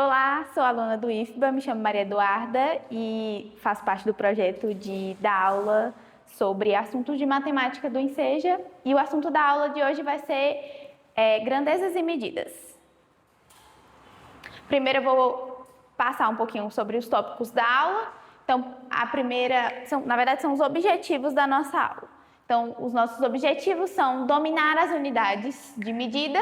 Olá, sou aluna do IFBA, me chamo Maria Eduarda e faço parte do projeto de dar aula sobre assuntos de matemática do Enseja, e o assunto da aula de hoje vai ser grandezas e medidas. Primeiro eu vou passar um pouquinho sobre os tópicos da aula. Então, a primeira, na verdade, são os objetivos da nossa aula. Então, os nossos objetivos são dominar as unidades de medida,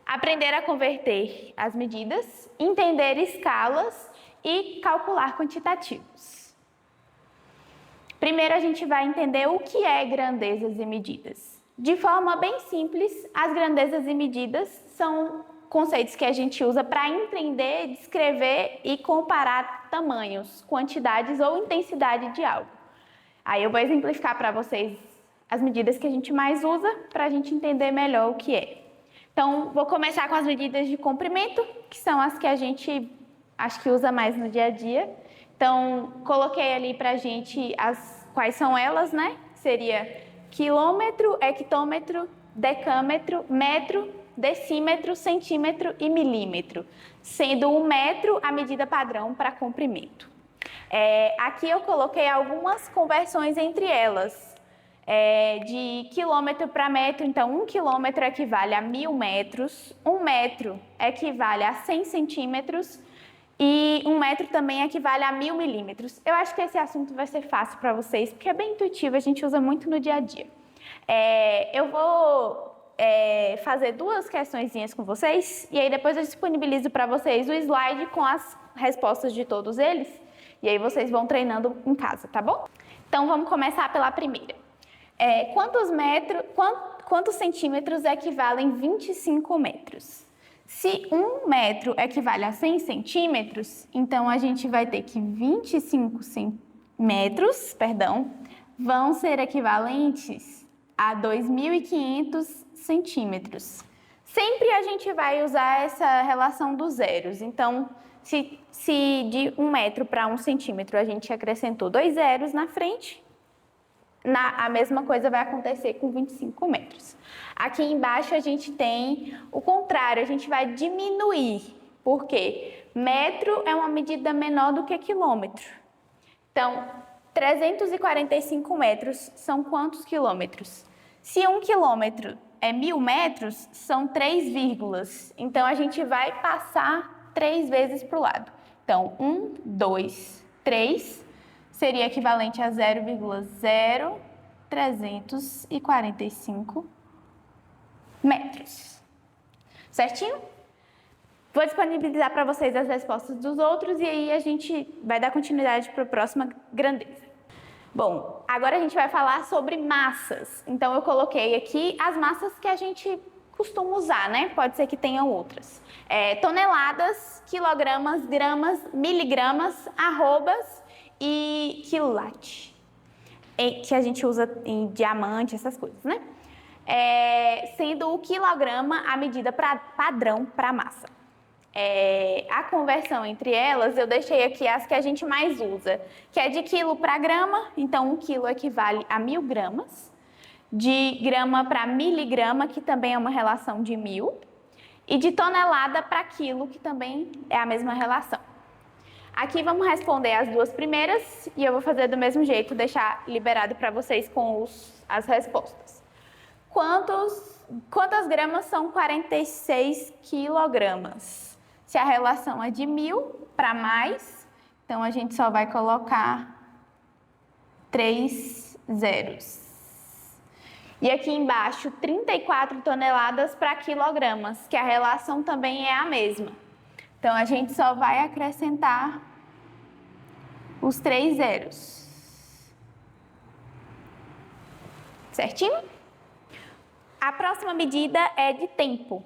aprender a converter as medidas, entender escalas e calcular quantitativos. Primeiro, a gente vai entender o que é grandezas e medidas. De forma bem simples, as grandezas e medidas são conceitos que a gente usa para entender, descrever e comparar tamanhos, quantidades ou intensidade de algo. Aí eu vou exemplificar para vocês as medidas que a gente mais usa para a gente entender melhor o que é. Então, vou começar com as medidas de comprimento, que são as que a gente acho que usa mais no dia a dia. Então, coloquei ali pra gente quais são elas, né? Seria quilômetro, hectômetro, decâmetro, metro, decímetro, centímetro e milímetro, sendo o metro a medida padrão para comprimento. Aqui eu coloquei algumas conversões entre elas. De quilômetro para metro, então 1 quilômetro equivale a 1000 metros, 1 metro equivale a 100 centímetros e 1 metro também equivale a 1000 milímetros. Eu acho que esse assunto vai ser fácil para vocês, porque é bem intuitivo, a gente usa muito no dia a dia. Eu vou fazer duas questõezinhas com vocês e aí depois eu disponibilizo para vocês o slide com as respostas de todos eles e aí vocês vão treinando em casa, tá bom? Então vamos começar pela primeira. Quantos centímetros equivalem 25 metros? Se 1 metro equivale a 100 centímetros, então a gente vai ter que 25 metros, vão ser equivalentes a 2.500 centímetros. Sempre a gente vai usar essa relação dos zeros. Então, se de 1 metro para 1 centímetro a gente acrescentou 2 zeros na frente, a mesma coisa vai acontecer com 25 metros. Aqui embaixo a gente tem o contrário, a gente vai diminuir, porque metro é uma medida menor do que quilômetro. Então, 345 metros são quantos quilômetros? Se 1 quilômetro é 1000 metros, são 3 vírgulas. Então, a gente vai passar 3 vezes para o lado. Então, 1, 2, 3... seria equivalente a 0,0345 metros. Certinho? Vou disponibilizar para vocês as respostas dos outros e aí a gente vai dar continuidade para a próxima grandeza. Bom, agora a gente vai falar sobre massas. Então eu coloquei aqui as massas que a gente costuma usar, né? Pode ser que tenham outras. Toneladas, quilogramas, gramas, miligramas, arrobas e quilat, que a gente usa em diamante, essas coisas, né? Sendo o quilograma a medida padrão para massa. A conversão entre elas, eu deixei aqui as que a gente mais usa, que é de quilo para grama, então 1 quilo equivale a 1000 gramas, de grama para miligrama, que também é uma relação de 1000, e de tonelada para quilo, que também é a mesma relação. Aqui vamos responder as duas primeiras e eu vou fazer do mesmo jeito, deixar liberado para vocês com as respostas. Quantas gramas são 46 quilogramas? Se a relação é de 1000 para mais, então a gente só vai colocar 3 zeros. E aqui embaixo, 34 toneladas para quilogramas, que a relação também é a mesma. Então, a gente só vai acrescentar os 3 zeros. Certinho? A próxima medida é de tempo.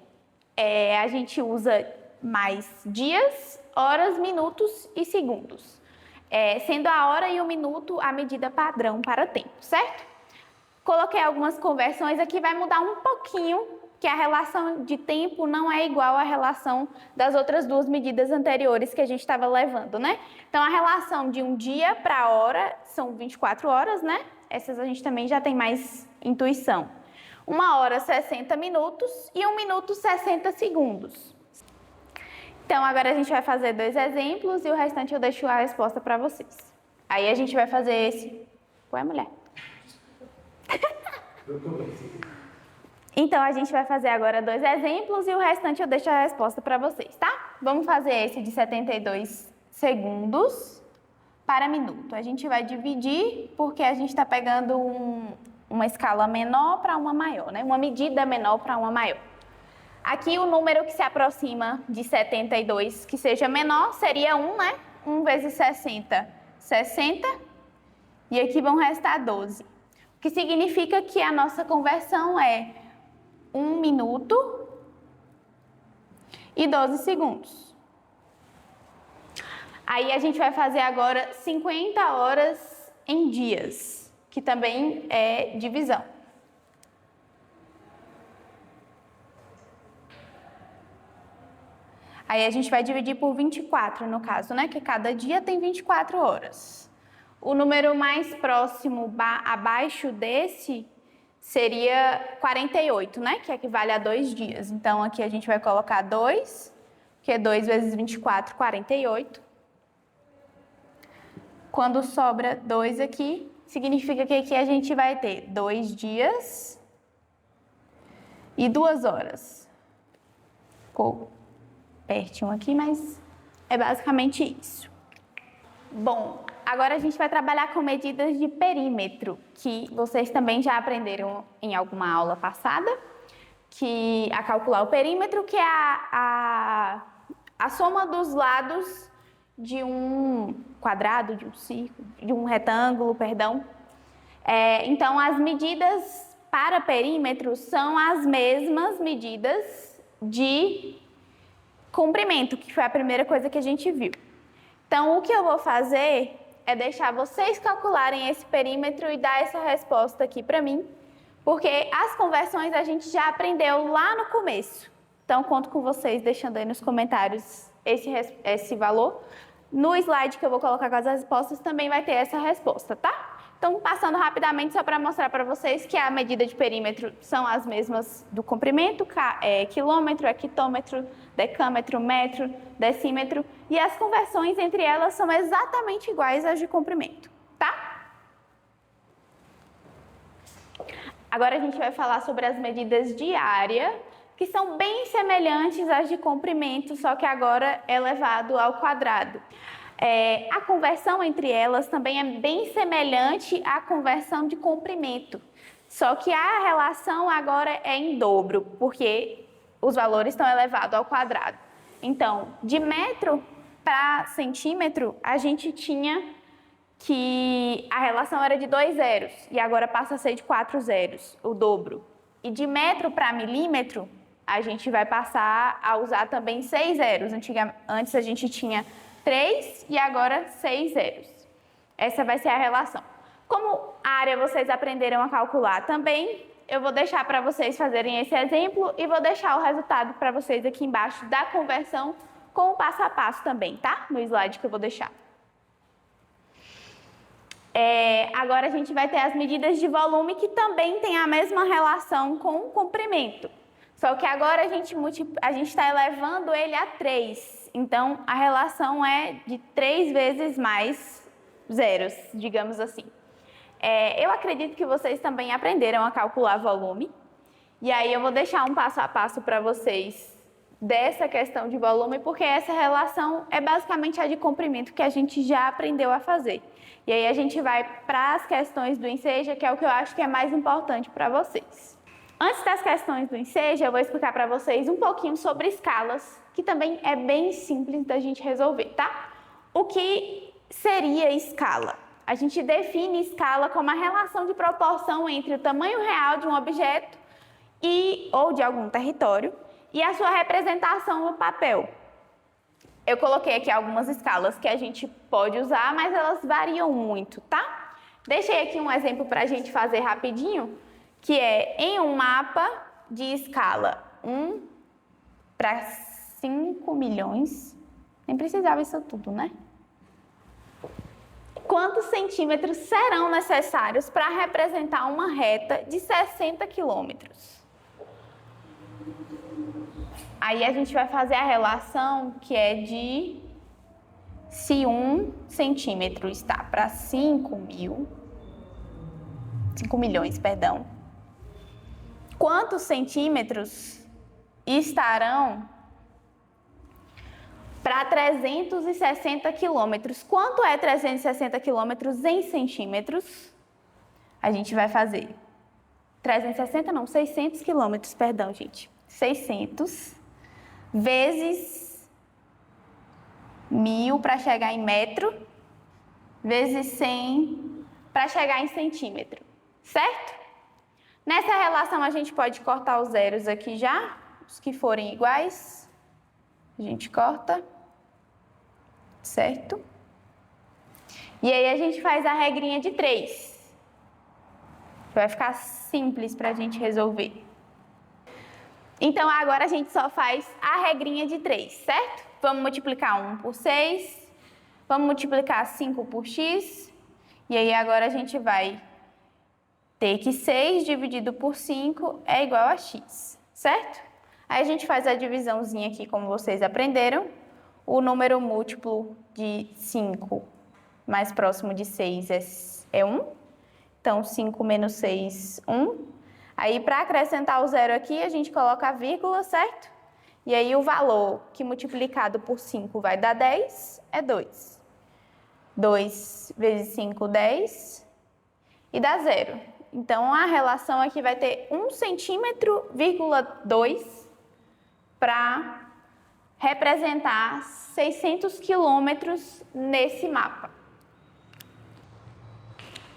A gente usa mais dias, horas, minutos e segundos. Sendo a hora e o minuto a medida padrão para tempo, certo? Coloquei algumas conversões aqui, vai mudar um pouquinho, que a relação de tempo não é igual à relação das outras duas medidas anteriores que a gente estava levando, né? Então, a relação de um dia para hora são 24 horas, né? Essas a gente também já tem mais intuição. 1 hora, 60 minutos e 1 minuto, 60 segundos. Então, agora a gente vai fazer 2 exemplos e o restante eu deixo a resposta para vocês. Aí a gente vai fazer esse... Ué, mulher? Então, a gente vai fazer agora 2 exemplos e o restante eu deixo a resposta para vocês, tá? Vamos fazer esse de 72 segundos para minuto. A gente vai dividir porque a gente está pegando uma escala menor para uma maior, né? Uma medida menor para uma maior. Aqui o número que se aproxima de 72, que seja menor, seria 1, né? 1 vezes 60, 60. E aqui vão restar 12. O que significa que a nossa conversão é 1 minuto e 12 segundos. Aí a gente vai fazer agora 50 horas em dias, que também é divisão. Aí a gente vai dividir por 24, no caso, né? Que cada dia tem 24 horas. O número mais próximo abaixo desse seria 48, né? Que equivale a 2 dias. Então, aqui a gente vai colocar 2, que é 2 vezes 24, 48. Quando sobra 2 aqui, significa que aqui a gente vai ter 2 dias e 2 horas. Ficou pertinho aqui, mas é basicamente isso. Bom, agora a gente vai trabalhar com medidas de perímetro, que vocês também já aprenderam em alguma aula passada, que a calcular o perímetro, que é a soma dos lados de um quadrado, de um círculo, de um retângulo, perdão. Então, as medidas para perímetro são as mesmas medidas de comprimento, que foi a primeira coisa que a gente viu. Então, o que eu vou fazer é deixar vocês calcularem esse perímetro e dar essa resposta aqui para mim, porque as conversões a gente já aprendeu lá no começo. Então, conto com vocês deixando aí nos comentários esse valor. No slide que eu vou colocar com as respostas também vai ter essa resposta, tá? Então, passando rapidamente só para mostrar para vocês que a medida de perímetro são as mesmas do comprimento, quilômetro, hectômetro, decâmetro, metro, decímetro, e as conversões entre elas são exatamente iguais às de comprimento, tá? Agora a gente vai falar sobre as medidas de área, que são bem semelhantes às de comprimento, só que agora elevado ao quadrado. A conversão entre elas também é bem semelhante à conversão de comprimento, só que a relação agora é em dobro, porque os valores estão elevados ao quadrado. Então, de metro para centímetro, a gente tinha que a relação era de 2 zeros, e agora passa a ser de 4 zeros, o dobro. E de metro para milímetro, a gente vai passar a usar também 6 zeros. Antes a gente tinha 3 e agora 6 zeros. Essa vai ser a relação. Como a área vocês aprenderam a calcular também, eu vou deixar para vocês fazerem esse exemplo e vou deixar o resultado para vocês aqui embaixo da conversão com o passo a passo também, tá? No slide que eu vou deixar. Agora a gente vai ter as medidas de volume que também tem a mesma relação com o comprimento. Só que agora a gente está elevando ele a 3. Então, a relação é de 3 vezes mais zeros, digamos assim. Eu acredito que vocês também aprenderam a calcular volume. E aí eu vou deixar um passo a passo para vocês dessa questão de volume, porque essa relação é basicamente a de comprimento que a gente já aprendeu a fazer. E aí a gente vai para as questões do Enseja, que é o que eu acho que é mais importante para vocês. Antes das questões do Enseja, eu vou explicar para vocês um pouquinho sobre escalas, que também é bem simples da gente resolver, tá? O que seria escala? A gente define escala como a relação de proporção entre o tamanho real de um objeto ou de algum território e a sua representação no papel. Eu coloquei aqui algumas escalas que a gente pode usar, mas elas variam muito, tá? Deixei aqui um exemplo para a gente fazer rapidinho, que é em um mapa de escala 1 para 5 milhões. Nem precisava isso tudo, né? Quantos centímetros serão necessários para representar uma reta de 60 quilômetros? Aí a gente vai fazer a relação que é de se 1 centímetro está para 5 milhões, perdão. Quantos centímetros estarão para 360 quilômetros? Quanto é 360 quilômetros em centímetros? A gente vai fazer 600 quilômetros, perdão, gente. 600 vezes 1000 para chegar em metro, vezes 100 para chegar em centímetro, certo? Nessa relação a gente pode cortar os zeros aqui já, os que forem iguais, a gente corta, certo? E aí a gente faz a regrinha de 3. Vai ficar simples para a gente resolver. Então, agora a gente só faz a regrinha de 3, certo? Vamos multiplicar 1 por 6, vamos multiplicar 5 por x, e aí agora a gente vai ter que 6 dividido por 5 é igual a x, certo? Aí a gente faz a divisãozinha aqui, como vocês aprenderam. O número múltiplo de 5 mais próximo de 6 é 1. Então, 5 menos 6, 1. Aí, para acrescentar o zero aqui, a gente coloca a vírgula, certo? E aí, o valor que multiplicado por 5 vai dar 10, é 2. 2 vezes 5, 10. E dá 0. Então, a relação aqui vai ter 1 centímetro, 2 para representar 600 quilômetros nesse mapa.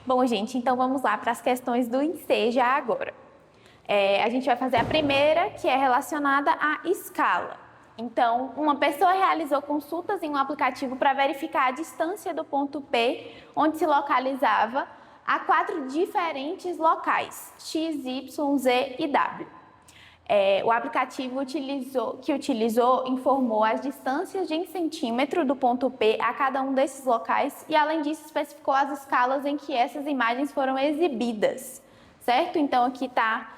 Bom, gente, então vamos lá para as questões do Enseja agora. A gente vai fazer a primeira, que é relacionada à escala. Então, uma pessoa realizou consultas em um aplicativo para verificar a distância do ponto P, onde se localizava, a 4 diferentes locais, X, Y, Z e W. O aplicativo informou as distâncias em centímetro do ponto P a cada um desses locais e, além disso, especificou as escalas em que essas imagens foram exibidas, certo? Então, aqui está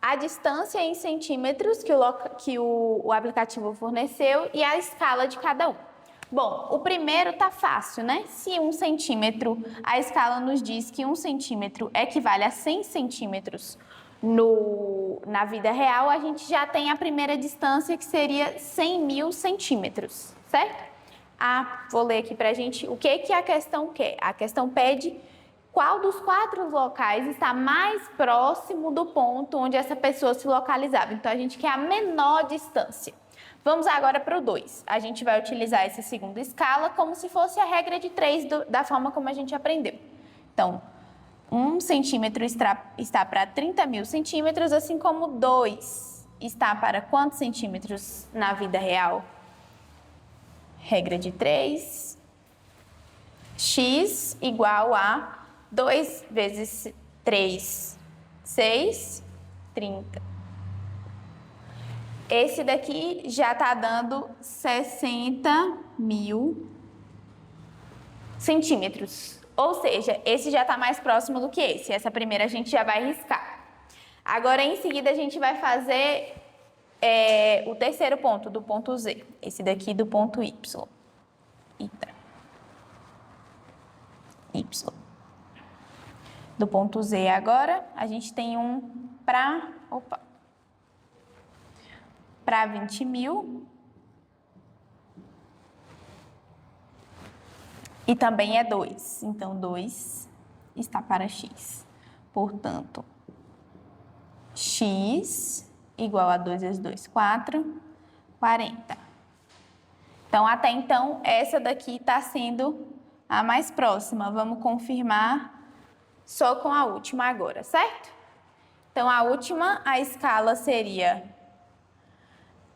a distância em centímetros que o aplicativo forneceu e a escala de cada um. Bom, o primeiro tá fácil, né? Se 1 centímetro, a escala nos diz que 1 centímetro equivale a 100 centímetros na vida real, a gente já tem a primeira distância, que seria 100 mil centímetros, certo? Vou ler aqui pra gente o que a questão quer. A questão pede qual dos 4 locais está mais próximo do ponto onde essa pessoa se localizava. Então, a gente quer a menor distância. Vamos agora para o 2. A gente vai utilizar essa segunda escala como se fosse a regra de 3 da forma como a gente aprendeu. Então, 1 centímetro está para 30 mil centímetros, assim como 2 está para quantos centímetros na vida real? Regra de 3. X igual a 2 vezes 3, 6, 30. Esse daqui já está dando 60 mil centímetros. Ou seja, esse já está mais próximo do que esse. Essa primeira a gente já vai riscar. Agora, em seguida, a gente vai fazer o terceiro ponto, do ponto Z. Esse daqui do ponto Y. Y. Do ponto Z agora, a gente tem um para 20 mil. E também é 2. Então, 2 está para X. Portanto, X igual a 2 vezes 2, 4, 40. Então, até então, essa daqui está sendo a mais próxima. Vamos confirmar só com a última agora, certo? Então, a última, a escala seria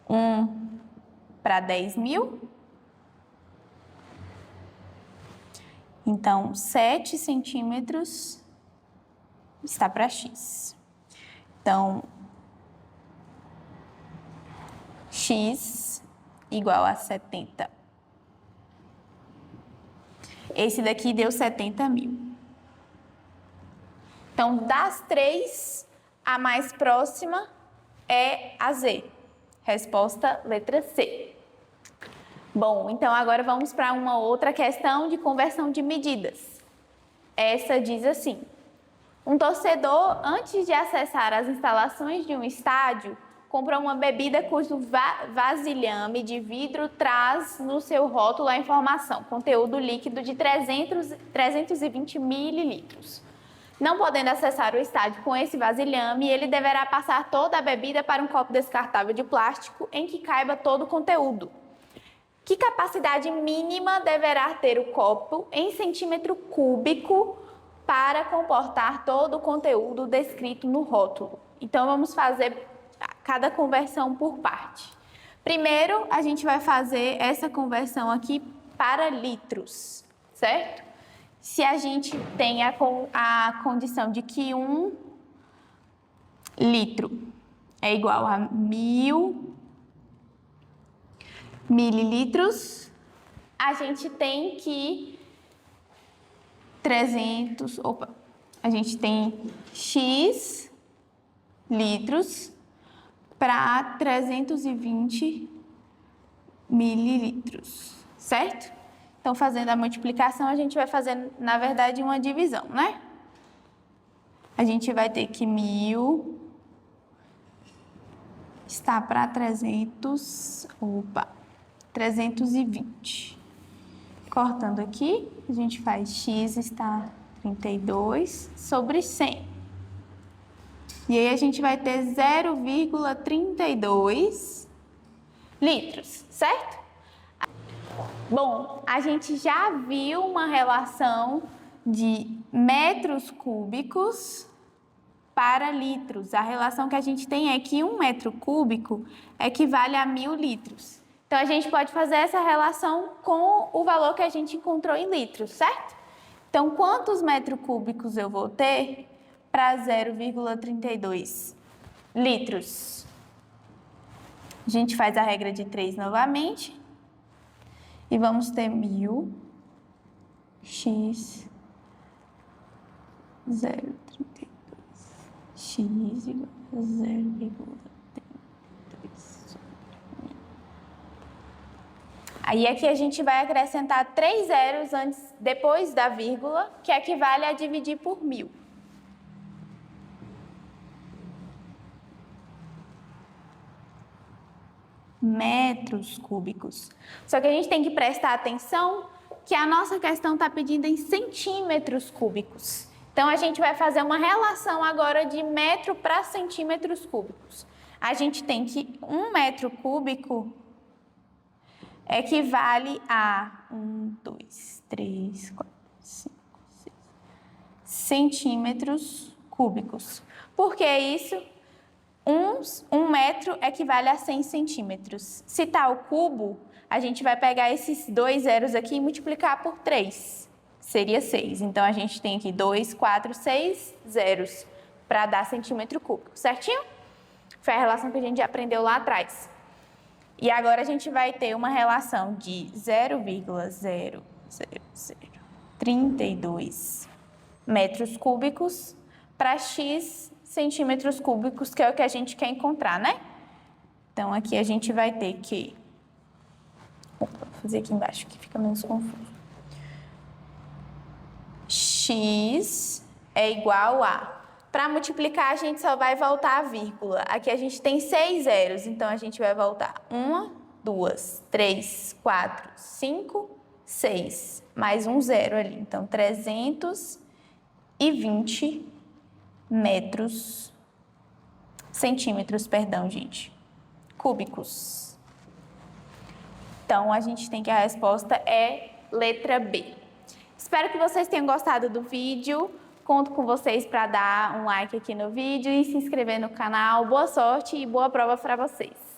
1 para 10 mil. Então, 7 centímetros está para X. Então, X igual a 70. Esse daqui deu 70 mil. Então, das 3, a mais próxima é a Z, Resposta letra C. Bom, então agora vamos para uma outra questão de conversão de medidas. Essa diz assim: um torcedor, antes de acessar as instalações de um estádio, compra uma bebida cujo vasilhame de vidro traz no seu rótulo a informação, conteúdo líquido de 320 mililitros. Não podendo acessar o estádio com esse vasilhame, ele deverá passar toda a bebida para um copo descartável de plástico em que caiba todo o conteúdo. Que capacidade mínima deverá ter o copo em centímetro cúbico para comportar todo o conteúdo descrito no rótulo? Então, vamos fazer cada conversão por parte. Primeiro, a gente vai fazer essa conversão aqui para litros, certo? Se a gente tem a condição de que 1 litro é igual a 1000 mililitros, a gente tem que a gente tem X litros para 320 mililitros, certo? Então, fazendo a multiplicação, a gente vai fazer, na verdade, uma divisão, né? A gente vai ter que 1000 está para 320. Cortando aqui, a gente faz x está 32 sobre 100. E aí a gente vai ter 0,32 litros, certo? Bom, a gente já viu uma relação de metros cúbicos para litros. A relação que a gente tem é que 1 metro cúbico equivale a 1000 litros. Então, a gente pode fazer essa relação com o valor que a gente encontrou em litros, certo? Então, quantos metros cúbicos eu vou ter para 0,32 litros? A gente faz a regra de 3 novamente. E vamos ter 1000 x 0,32 x igual a 0,32. Aí aqui a gente vai acrescentar 3 zeros depois da vírgula, que equivale a dividir por 1000. Metros cúbicos. Só que a gente tem que prestar atenção que a nossa questão está pedindo em centímetros cúbicos. Então, a gente vai fazer uma relação agora de metro para centímetros cúbicos. A gente tem que 1 metro cúbico equivale a 1, 2, 3, 4, 5, 6 centímetros cúbicos. Por que isso? 1 metro equivale a 100 centímetros. Se está ao cubo, a gente vai pegar esses 2 zeros aqui e multiplicar por 3. Seria 6. Então, a gente tem aqui 2, 4, 6 zeros para dar centímetro cúbico, certinho? Foi a relação que a gente já aprendeu lá atrás. E agora a gente vai ter uma relação de 0,00032 metros cúbicos para x centímetros cúbicos, que é o que a gente quer encontrar, né? Então, aqui a gente vai ter que... vou fazer aqui embaixo, que fica menos confuso. X é igual a... Para multiplicar, a gente só vai voltar a vírgula. Aqui a gente tem 6 zeros, então a gente vai voltar 1, 2, 3, 4, 5, 6. Mais um zero ali. Então, 320 centímetros, gente, cúbicos. Então, a gente tem que a resposta é letra B. Espero que vocês tenham gostado do vídeo. Conto com vocês para dar um like aqui no vídeo e se inscrever no canal. Boa sorte e boa prova para vocês.